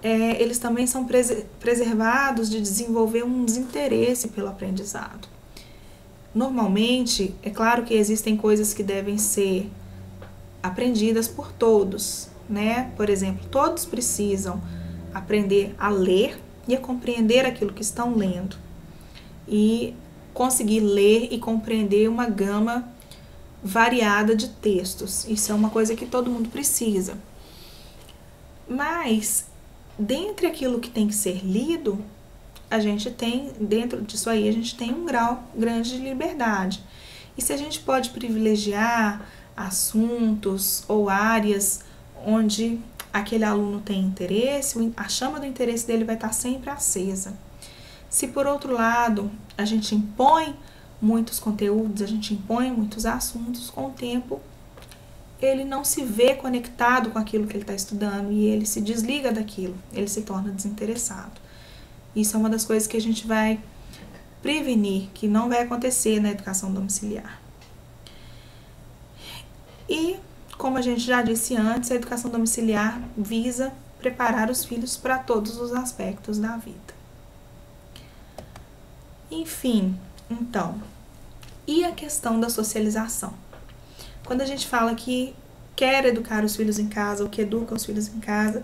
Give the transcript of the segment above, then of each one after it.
eles também são preservados de desenvolver um desinteresse pelo aprendizado. Normalmente, é claro que existem coisas que devem ser aprendidas por todos, né? Por exemplo, todos precisam aprender a ler e a compreender aquilo que estão lendo e conseguir ler e compreender uma gama variada de textos. Isso é uma coisa que todo mundo precisa. Mas, dentre aquilo que tem que ser lido, a gente tem, dentro disso aí, a gente tem um grau grande de liberdade. E se a gente pode privilegiar assuntos ou áreas onde aquele aluno tem interesse, a chama do interesse dele vai estar sempre acesa. Se por outro lado a gente impõe muitos conteúdos, a gente impõe muitos assuntos, com o tempo ele não se vê conectado com aquilo que ele está estudando e ele se desliga daquilo, ele se torna desinteressado. Isso é uma das coisas que a gente vai prevenir, que não vai acontecer na educação domiciliar. E, como a gente já disse antes, a educação domiciliar visa preparar os filhos para todos os aspectos da vida. Enfim, então, e a questão da socialização? Quando a gente fala que quer educar os filhos em casa, ou que educa os filhos em casa,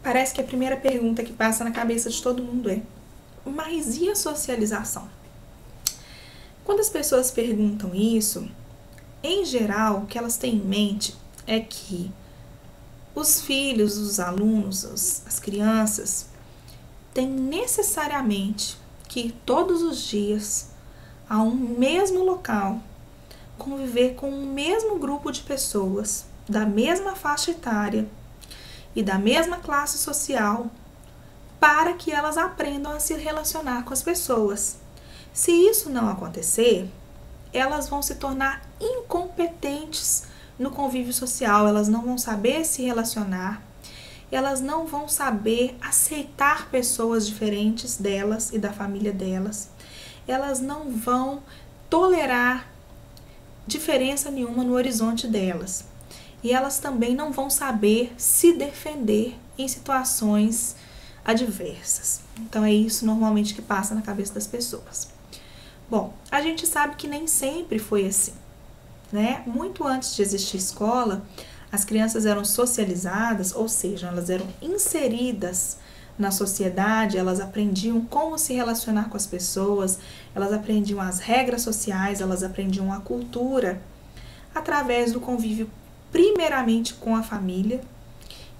parece que a primeira pergunta que passa na cabeça de todo mundo é: mas e a socialização? Quando as pessoas perguntam isso, em geral, o que elas têm em mente é que os filhos, os alunos, as crianças, têm necessariamente que ir todos os dias a um mesmo local, conviver com o mesmo grupo de pessoas, da mesma faixa etária e da mesma classe social, para que elas aprendam a se relacionar com as pessoas. Se isso não acontecer, elas vão se tornar incompetentes no convívio social, elas não vão saber se relacionar, elas não vão saber aceitar pessoas diferentes delas e da família delas, elas não vão tolerar diferença nenhuma no horizonte delas. E elas também não vão saber se defender em situações adversas. Então é isso normalmente que passa na cabeça das pessoas. Bom, a gente sabe que nem sempre foi assim, né? Muito antes de existir escola, as crianças eram socializadas, ou seja, elas eram inseridas na sociedade, elas aprendiam como se relacionar com as pessoas, elas aprendiam as regras sociais, elas aprendiam a cultura através do convívio primeiramente com a família,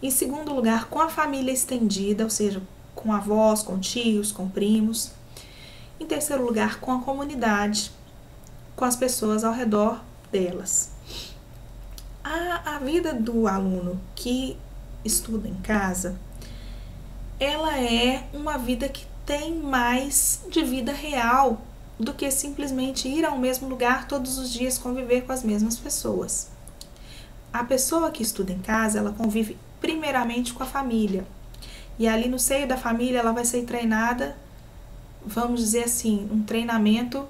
em segundo lugar com a família estendida, ou seja, com avós, com tios, com primos, em terceiro lugar com a comunidade, com as pessoas ao redor delas. A vida do aluno que estuda em casa, ela é uma vida que tem mais de vida real do que simplesmente ir ao mesmo lugar todos os dias conviver com as mesmas pessoas. A pessoa que estuda em casa, ela convive primeiramente com a família. E ali no seio da família ela vai ser treinada, vamos dizer assim, um treinamento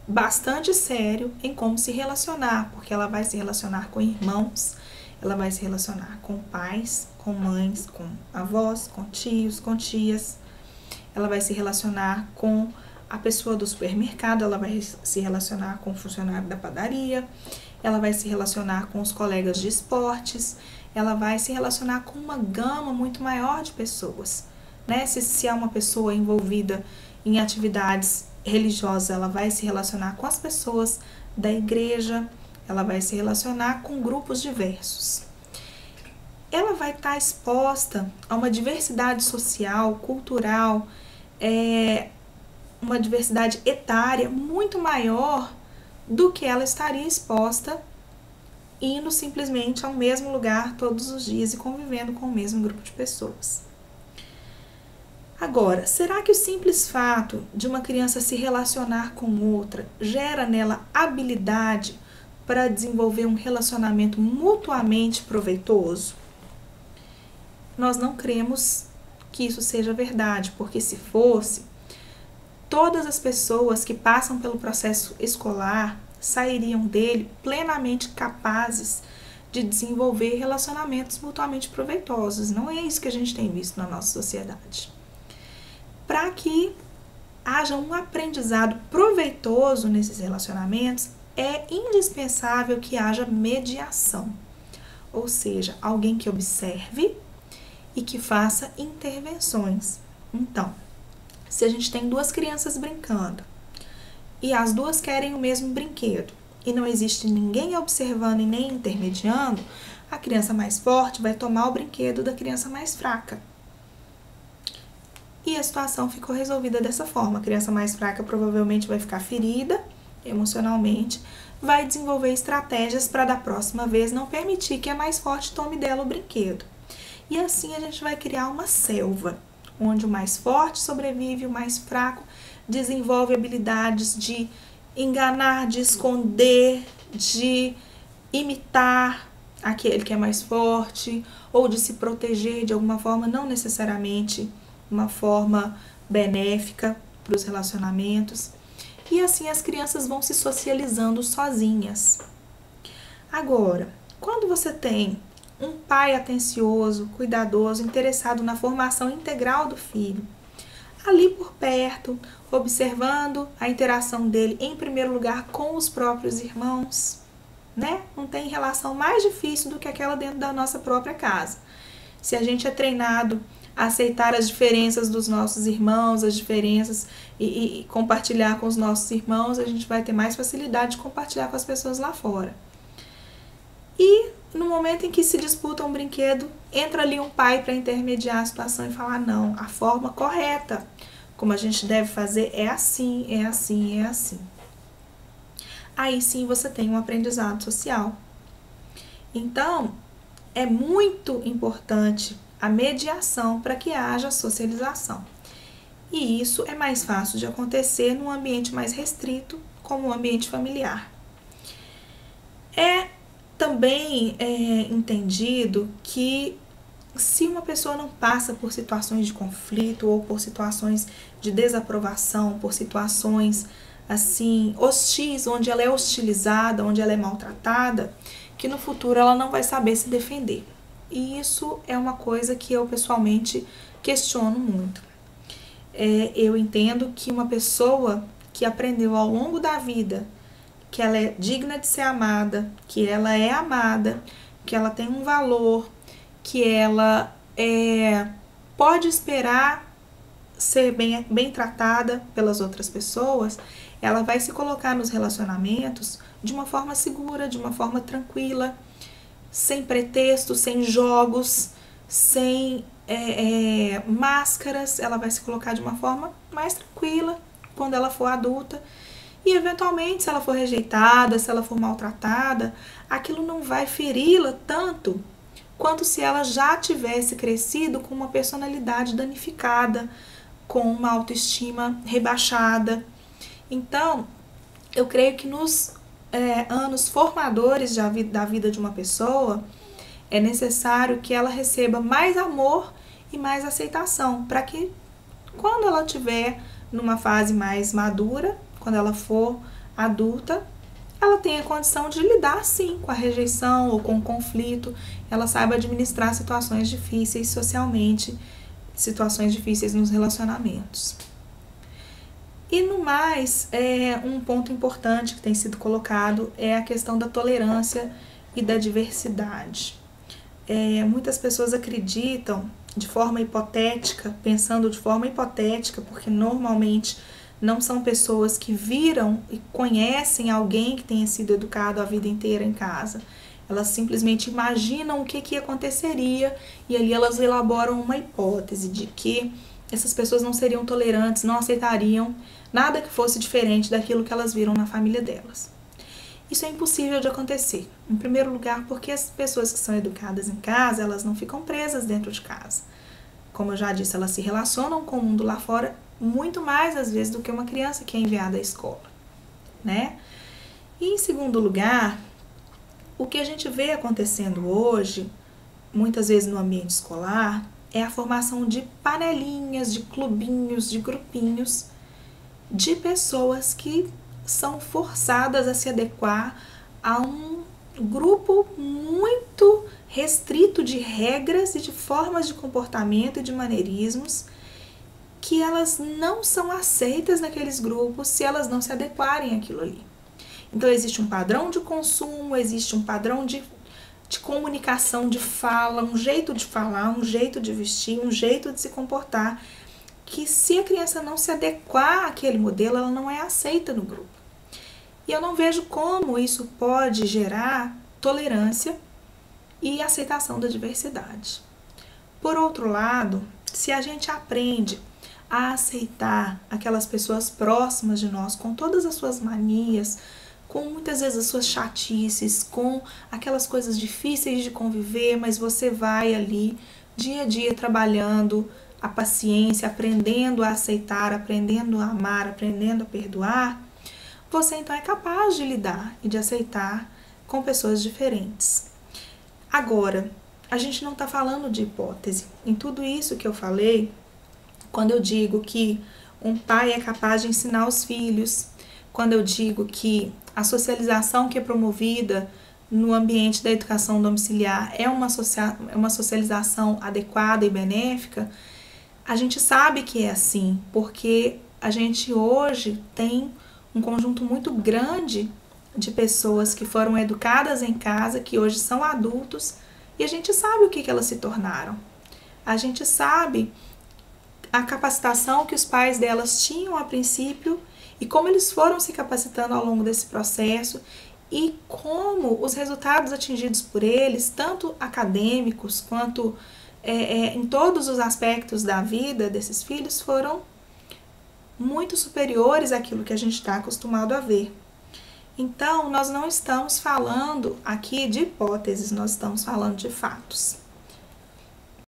bastante sério em como se relacionar, porque ela vai se relacionar com irmãos, ela vai se relacionar com pais, com mães, com avós, com tios, com tias. Ela vai se relacionar com a pessoa do supermercado, ela vai se relacionar com o funcionário da padaria, ela vai se relacionar com os colegas de esportes, ela vai se relacionar com uma gama muito maior de pessoas, né? Se é uma pessoa envolvida em atividades religiosas, ela vai se relacionar com as pessoas da igreja, ela vai se relacionar com grupos diversos. Ela vai estar exposta a uma diversidade social, cultural, uma diversidade etária muito maior do que ela estaria exposta indo simplesmente ao mesmo lugar todos os dias e convivendo com o mesmo grupo de pessoas. Agora, será que o simples fato de uma criança se relacionar com outra gera nela habilidade para desenvolver um relacionamento mutuamente proveitoso? Nós não cremos que isso seja verdade, porque se fosse, todas as pessoas que passam pelo processo escolar sairiam dele plenamente capazes de desenvolver relacionamentos mutuamente proveitosos. Não é isso que a gente tem visto na nossa sociedade. Para que haja um aprendizado proveitoso nesses relacionamentos, é indispensável que haja mediação, ou seja, alguém que observe e que faça intervenções. Então, se a gente tem duas crianças brincando e as duas querem o mesmo brinquedo e não existe ninguém observando e nem intermediando, a criança mais forte vai tomar o brinquedo da criança mais fraca. E a situação ficou resolvida dessa forma. A criança mais fraca provavelmente vai ficar ferida emocionalmente, vai desenvolver estratégias para da próxima vez não permitir que a mais forte tome dela o brinquedo. E assim a gente vai criar uma selva, onde o mais forte sobrevive, o mais fraco desenvolve habilidades de enganar, de esconder, de imitar aquele que é mais forte, ou de se proteger de alguma forma, não necessariamente uma forma benéfica para os relacionamentos. E assim as crianças vão se socializando sozinhas. Agora, quando você tem um pai atencioso, cuidadoso, interessado na formação integral do filho, ali por perto, observando a interação dele, em primeiro lugar, com os próprios irmãos, né? Não tem relação mais difícil do que aquela dentro da nossa própria casa. Se a gente é treinado a aceitar as diferenças dos nossos irmãos, as diferenças e compartilhar com os nossos irmãos, a gente vai ter mais facilidade de compartilhar com as pessoas lá fora. E no momento em que se disputa um brinquedo, entra ali um pai para intermediar a situação e falar: não, a forma correta, como a gente deve fazer, é assim, é assim, é assim. Aí sim você tem um aprendizado social. Então, é muito importante a mediação para que haja socialização. E isso é mais fácil de acontecer num ambiente mais restrito, como o ambiente familiar. É também entendido que se uma pessoa não passa por situações de conflito ou por situações de desaprovação, por situações assim hostis, onde ela é hostilizada, onde ela é maltratada, que no futuro ela não vai saber se defender. E isso é uma coisa que eu pessoalmente questiono muito. Eu entendo que uma pessoa que aprendeu ao longo da vida que ela é digna de ser amada, que ela é amada, que ela tem um valor, que ela pode esperar ser bem tratada pelas outras pessoas, ela vai se colocar nos relacionamentos de uma forma segura, de uma forma tranquila, sem pretextos, sem jogos, sem máscaras. Ela vai se colocar de uma forma mais tranquila quando ela for adulta. E eventualmente, se ela for rejeitada, se ela for maltratada, aquilo não vai feri-la tanto quanto se ela já tivesse crescido com uma personalidade danificada, com uma autoestima rebaixada. Então, eu creio que nos anos formadores da vida de uma pessoa, é necessário que ela receba mais amor e mais aceitação, para que quando ela estiver numa fase mais madura, quando ela for adulta, ela tenha condição de lidar sim com a rejeição ou com o conflito, ela saiba administrar situações difíceis socialmente, situações difíceis nos relacionamentos. E no mais, um ponto importante que tem sido colocado é a questão da tolerância e da diversidade. Muitas pessoas acreditam de forma hipotética, pensando de forma hipotética, porque normalmente não são pessoas que viram e conhecem alguém que tenha sido educado a vida inteira em casa. Elas simplesmente imaginam o que aconteceria e ali elas elaboram uma hipótese de que essas pessoas não seriam tolerantes, não aceitariam nada que fosse diferente daquilo que elas viram na família delas. Isso é impossível de acontecer. Em primeiro lugar, porque as pessoas que são educadas em casa, elas não ficam presas dentro de casa. Como eu já disse, elas se relacionam com o mundo lá fora muito mais, às vezes, do que uma criança que é enviada à escola, né? E, em segundo lugar, o que a gente vê acontecendo hoje, muitas vezes no ambiente escolar, é a formação de panelinhas, de clubinhos, de grupinhos, de pessoas que são forçadas a se adequar a um grupo muito restrito de regras e de formas de comportamento e de maneirismos que elas não são aceitas naqueles grupos se elas não se adequarem àquilo ali. Então existe um padrão de consumo, existe um padrão de comunicação, de fala, um jeito de falar, um jeito de vestir, um jeito de se comportar, que se a criança não se adequar àquele modelo, ela não é aceita no grupo. E eu não vejo como isso pode gerar tolerância e aceitação da diversidade. Por outro lado, se a gente aprende a aceitar aquelas pessoas próximas de nós com todas as suas manias, com muitas vezes as suas chatices, com aquelas coisas difíceis de conviver, mas você vai ali dia a dia trabalhando a paciência, aprendendo a aceitar, aprendendo a amar, aprendendo a perdoar, você então é capaz de lidar e de aceitar com pessoas diferentes. Agora, a gente não está falando de hipótese. Em tudo isso que eu falei, quando eu digo que um pai é capaz de ensinar os filhos, quando eu digo que a socialização que é promovida no ambiente da educação domiciliar é uma socialização adequada e benéfica, a gente sabe que é assim, porque a gente hoje tem um conjunto muito grande de pessoas que foram educadas em casa, que hoje são adultos, e a gente sabe o que elas se tornaram. A gente sabe a capacitação que os pais delas tinham a princípio e como eles foram se capacitando ao longo desse processo e como os resultados atingidos por eles, tanto acadêmicos quanto em todos os aspectos da vida desses filhos, foram muito superiores àquilo que a gente está acostumado a ver. Então, nós não estamos falando aqui de hipóteses, nós estamos falando de fatos.